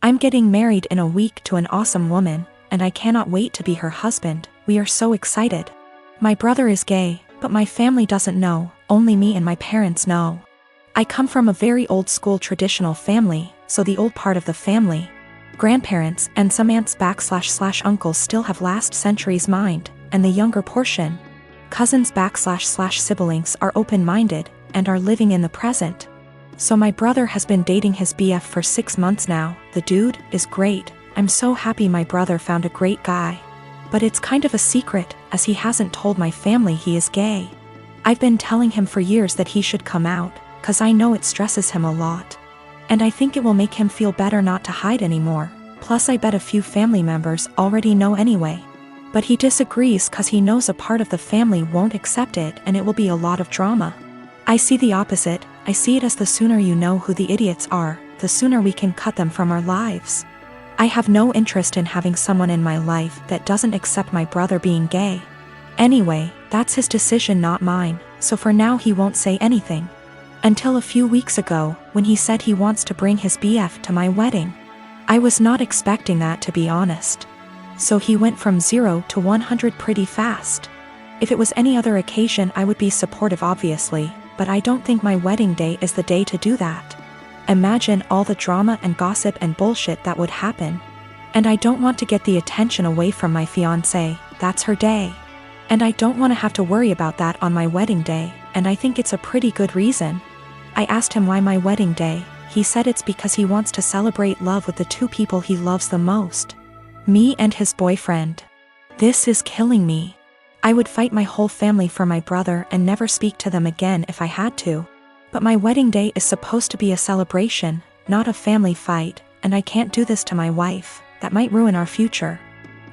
I'm getting married in a week to an awesome woman, and I cannot wait to be her husband. We are so excited. My brother is gay, but my family doesn't know, only me and my parents know. I come from a very old school traditional family, so the old part of the family, grandparents and some aunts / uncles still have last century's mind, and the younger portion, cousins / siblings are open-minded and are living in the present. So my brother has been dating his BF for 6 months now. The dude is great. I'm so happy my brother found a great guy. But it's kind of a secret, as he hasn't told my family he is gay. I've been telling him for years that he should come out, cause I know it stresses him a lot. And I think it will make him feel better not to hide anymore, plus I bet a few family members already know anyway. But he disagrees cause he knows a part of the family won't accept it and it will be a lot of drama. I see the opposite. I see it as the sooner you know who the idiots are, the sooner we can cut them from our lives. I have no interest in having someone in my life that doesn't accept my brother being gay. Anyway, that's his decision, not mine, so for now he won't say anything. Until a few weeks ago, when he said he wants to bring his BF to my wedding. I was not expecting that, to be honest. So he went from 0 to 100 pretty fast. If it was any other occasion I would be supportive obviously, but I don't think my wedding day is the day to do that. Imagine all the drama and gossip and bullshit that would happen. And I don't want to get the attention away from my fiancé. That's her day. And I don't want to have to worry about that on my wedding day, and I think it's a pretty good reason. I asked him why my wedding day. He said it's because he wants to celebrate love with the 2 people he loves the most. Me and his boyfriend. This is killing me. I would fight my whole family for my brother and never speak to them again if I had to. But my wedding day is supposed to be a celebration, not a family fight, and I can't do this to my wife. That might ruin our future.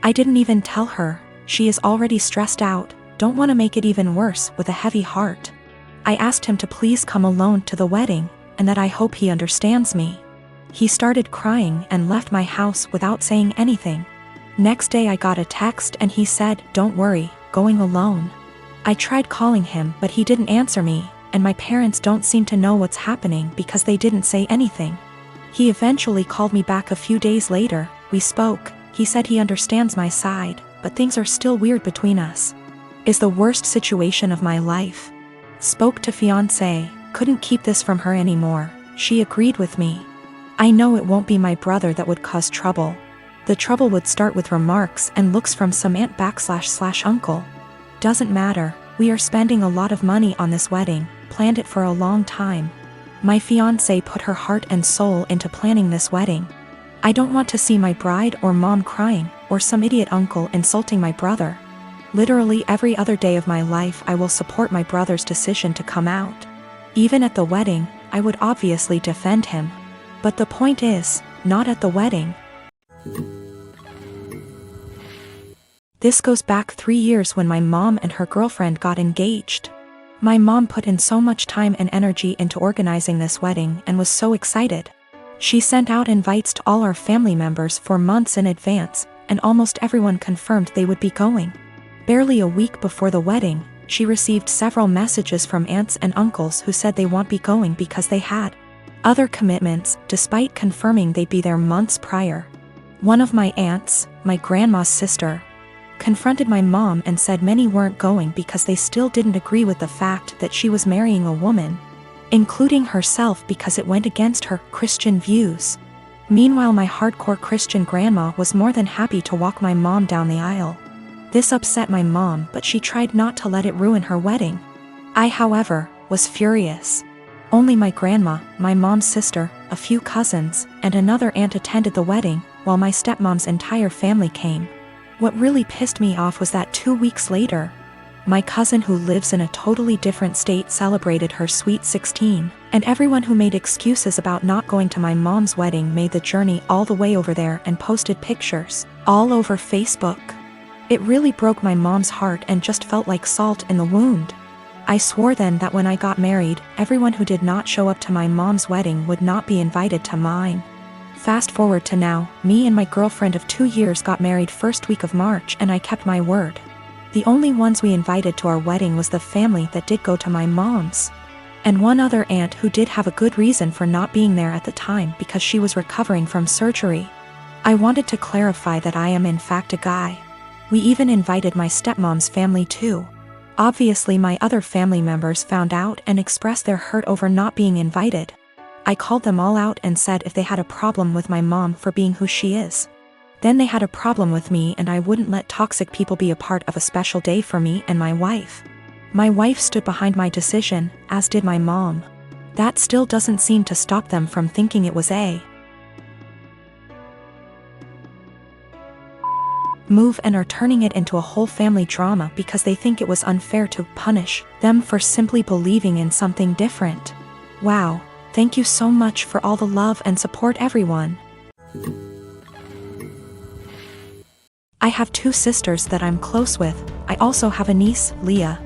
I didn't even tell her. She is already stressed out, don't want to make it even worse, with a heavy heart. I asked him to please come alone to the wedding, and that I hope he understands me. He started crying and left my house without saying anything. Next day I got a text and he said, "Don't worry, going alone." I tried calling him but he didn't answer me, and my parents don't seem to know what's happening because they didn't say anything. He eventually called me back a few days later. We spoke. He said he understands my side, but things are still weird between us. Is the worst situation of my life. Spoke to fiancé, couldn't keep this from her anymore. She agreed with me. I know it won't be my brother that would cause trouble. The trouble would start with remarks and looks from some aunt / uncle. Doesn't matter, we are spending a lot of money on this wedding, planned it for a long time. My fiancé put her heart and soul into planning this wedding. I don't want to see my bride or mom crying, or some idiot uncle insulting my brother. Literally every other day of my life I will support my brother's decision to come out. Even at the wedding, I would obviously defend him. But the point is, not at the wedding. This goes back 3 years when my mom and her girlfriend got engaged. My mom put in so much time and energy into organizing this wedding and was so excited. She sent out invites to all our family members for months in advance, and almost everyone confirmed they would be going. Barely a week before the wedding, she received several messages from aunts and uncles who said they won't be going because they had other commitments, despite confirming they'd be there months prior. One of my aunts, my grandma's sister, confronted my mom and said many weren't going because they still didn't agree with the fact that she was marrying a woman, including herself, because it went against her Christian views. Meanwhile, my hardcore Christian grandma was more than happy to walk my mom down the aisle. This upset my mom, but she tried not to let it ruin her wedding. I, however, was furious. Only my grandma, my mom's sister, a few cousins, and another aunt attended the wedding, while my stepmom's entire family came. What really pissed me off was that 2 weeks later, my cousin who lives in a totally different state celebrated her sweet 16, and everyone who made excuses about not going to my mom's wedding made the journey all the way over there and posted pictures all over Facebook. It really broke my mom's heart and just felt like salt in the wound. I swore then that when I got married, everyone who did not show up to my mom's wedding would not be invited to mine. Fast forward to now, me and my girlfriend of 2 years got married first week of March, and I kept my word. The only ones we invited to our wedding was the family that did go to my mom's. and one other aunt who did have a good reason for not being there at the time because she was recovering from surgery. I wanted to clarify that I am in fact a guy. We even invited my stepmom's family too. Obviously my other family members found out and expressed their hurt over not being invited. I called them all out and said if they had a problem with my mom for being who she is, then they had a problem with me, and I wouldn't let toxic people be a part of a special day for me and my wife. My wife stood behind my decision, as did my mom. That still doesn't seem to stop them from thinking it was a move and are turning it into a whole family drama because they think it was unfair to punish them for simply believing in something different. Wow, thank you so much for all the love and support, everyone. I have 2 sisters that I'm close with. I also have a niece, Leah.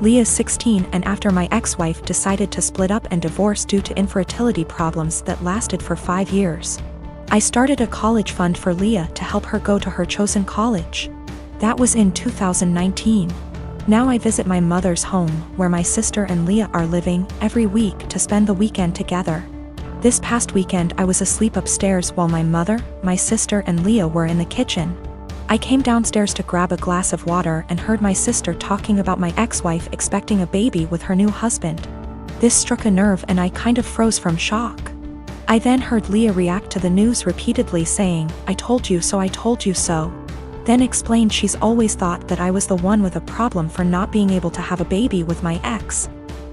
Leah's 16, and after my ex-wife decided to split up and divorce due to infertility problems that lasted for 5 years, I started a college fund for Leah to help her go to her chosen college. That was in 2019. Now I visit my mother's home, where my sister and Leah are living, every week to spend the weekend together. This past weekend I was asleep upstairs while my mother, my sister and Leah were in the kitchen. I came downstairs to grab a glass of water and heard my sister talking about my ex-wife expecting a baby with her new husband. This struck a nerve and I kind of froze from shock. I then heard Leah react to the news repeatedly saying, "I told you so, I told you so." Then explained she's always thought that I was the one with a problem for not being able to have a baby with my ex,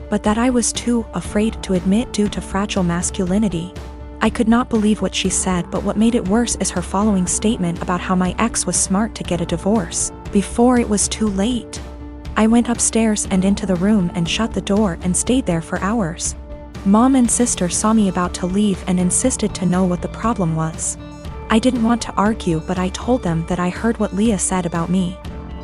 but that I was too afraid to admit due to fragile masculinity. I could not believe what she said, but what made it worse is her following statement about how my ex was smart to get a divorce before it was too late. I went upstairs and into the room and shut the door and stayed there for hours. Mom and sister saw me about to leave and insisted to know what the problem was. I didn't want to argue, but I told them that I heard what Leah said about me.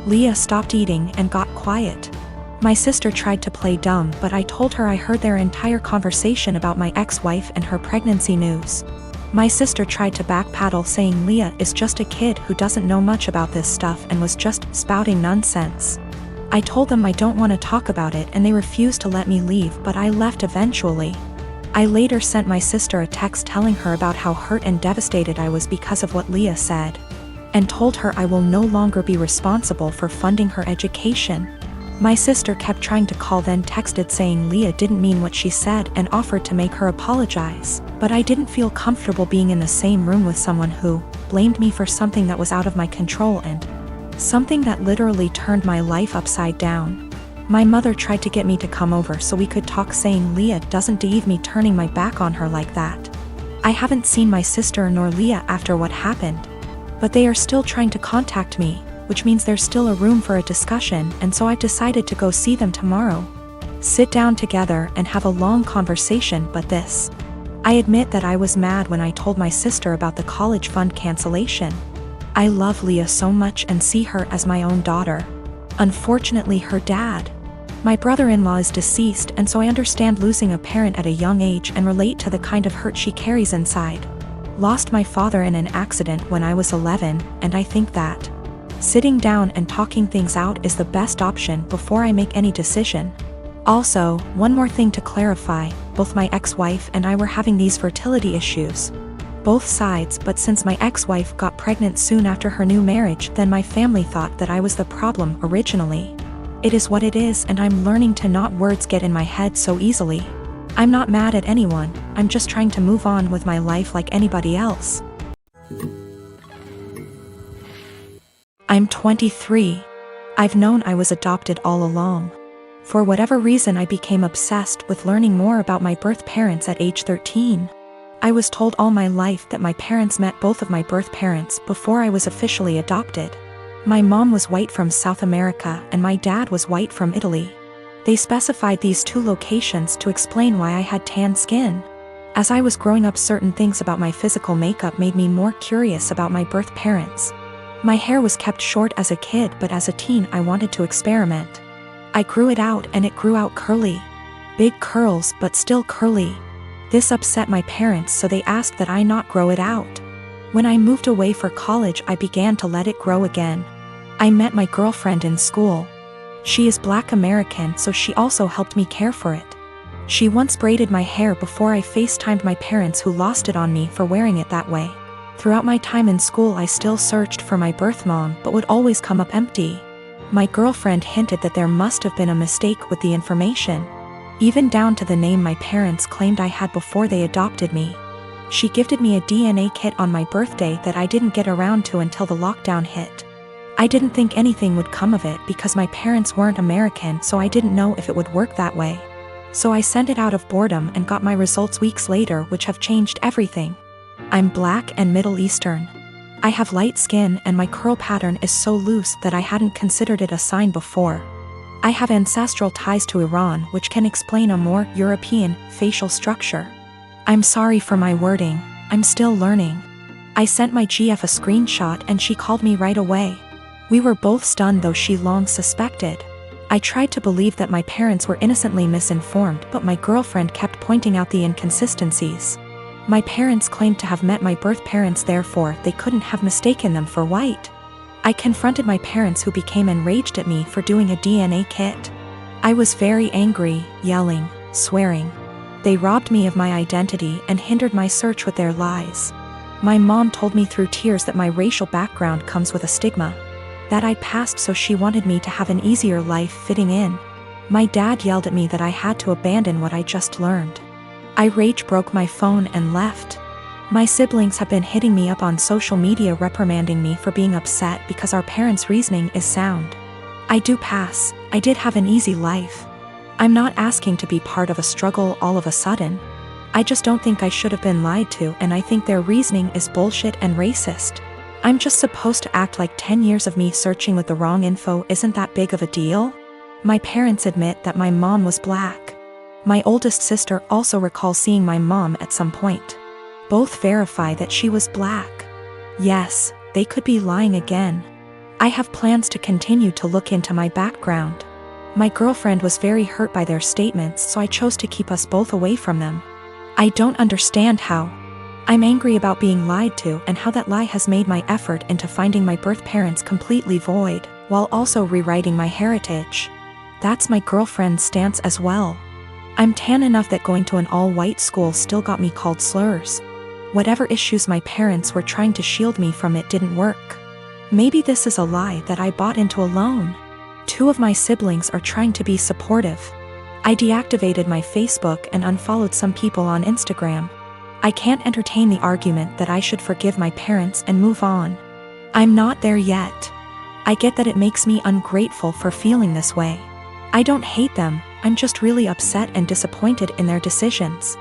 Leah stopped eating and got quiet. My sister tried to play dumb, but I told her I heard their entire conversation about my ex-wife and her pregnancy news. My sister tried to backpedal, saying Leah is just a kid who doesn't know much about this stuff and was just spouting nonsense. I told them I don't want to talk about it and they refused to let me leave, but I left eventually. I later sent my sister a text telling her about how hurt and devastated I was because of what Leah said, and told her I will no longer be responsible for funding her education. My sister kept trying to call, then texted saying Leah didn't mean what she said and offered to make her apologize, but I didn't feel comfortable being in the same room with someone who blamed me for something that was out of my control and something that literally turned my life upside down. My mother tried to get me to come over so we could talk, saying Leah doesn't deserve me turning my back on her like that. I haven't seen my sister nor Leah after what happened, but they are still trying to contact me, which means there's still a room for a discussion, and so I've decided to go see them tomorrow. Sit down together and have a long conversation. But this, I admit that I was mad when I told my sister about the college fund cancellation. I love Leah so much and see her as my own daughter. Unfortunately, her dad, my brother-in-law, is deceased, and so I understand losing a parent at a young age and relate to the kind of hurt she carries inside. Lost my father in an accident when I was 11, and I think that sitting down and talking things out is the best option before I make any decision. Also, one more thing to clarify, both my ex-wife and I were having these fertility issues. Both sides, but since my ex-wife got pregnant soon after her new marriage, then my family thought that I was the problem originally. It is what it is, and I'm learning to not words get in my head so easily. I'm not mad at anyone, I'm just trying to move on with my life like anybody else. I'm 23. I've known I was adopted all along. For whatever reason, I became obsessed with learning more about my birth parents at age 13. I was told all my life that my parents met both of my birth parents before I was officially adopted. My mom was white from South America and my dad was white from Italy. They specified these 2 locations to explain why I had tan skin. As I was growing up, certain things about my physical makeup made me more curious about my birth parents. My hair was kept short as a kid, but as a teen I wanted to experiment. I grew it out and it grew out curly. Big curls, but still curly. This upset my parents, so they asked that I not grow it out. When I moved away for college, I began to let it grow again. I met my girlfriend in school. She is Black American, so she also helped me care for it. She once braided my hair before I FaceTimed my parents, who lost it on me for wearing it that way. Throughout my time in school, I still searched for my birth mom but would always come up empty. My girlfriend hinted that there must have been a mistake with the information, even down to the name my parents claimed I had before they adopted me. She gifted me a DNA kit on my birthday that I didn't get around to until the lockdown hit. I didn't think anything would come of it because my parents weren't American, so I didn't know if it would work that way. So I sent it out of boredom and got my results weeks later, which have changed everything. I'm Black and Middle Eastern. I have light skin and my curl pattern is so loose that I hadn't considered it a sign before. I have ancestral ties to Iran, which can explain a more European facial structure. I'm sorry for my wording, I'm still learning. I sent my GF a screenshot and she called me right away. We were both stunned, though she long suspected. I tried to believe that my parents were innocently misinformed, but my girlfriend kept pointing out the inconsistencies. My parents claimed to have met my birth parents, therefore they couldn't have mistaken them for white. I confronted my parents, who became enraged at me for doing a DNA kit. I was very angry, yelling, swearing. They robbed me of my identity and hindered my search with their lies. My mom told me through tears that my racial background comes with a stigma, that I passed, so she wanted me to have an easier life fitting in. My dad yelled at me that I had to abandon what I just learned. I rage broke my phone and left. My siblings have been hitting me up on social media, reprimanding me for being upset because our parents' reasoning is sound. I do pass, I did have an easy life. I'm not asking to be part of a struggle all of a sudden. I just don't think I should have been lied to, and I think their reasoning is bullshit and racist. I'm just supposed to act like 10 years of me searching with the wrong info isn't that big of a deal? My parents admit that my mom was Black. My oldest sister also recalls seeing my mom at some point. Both verify that she was Black. Yes, they could be lying again. I have plans to continue to look into my background. My girlfriend was very hurt by their statements, so I chose to keep us both away from them. I don't understand how. I'm angry about being lied to and how that lie has made my effort into finding my birth parents completely void, while also rewriting my heritage. That's my girlfriend's stance as well. I'm tan enough that going to an all-white school still got me called slurs. Whatever issues my parents were trying to shield me from, it didn't work. Maybe this is a lie that I bought into alone. 2 of my siblings are trying to be supportive. I deactivated my Facebook and unfollowed some people on Instagram. I can't entertain the argument that I should forgive my parents and move on. I'm not there yet. I get that it makes me ungrateful for feeling this way. I don't hate them, I'm just really upset and disappointed in their decisions.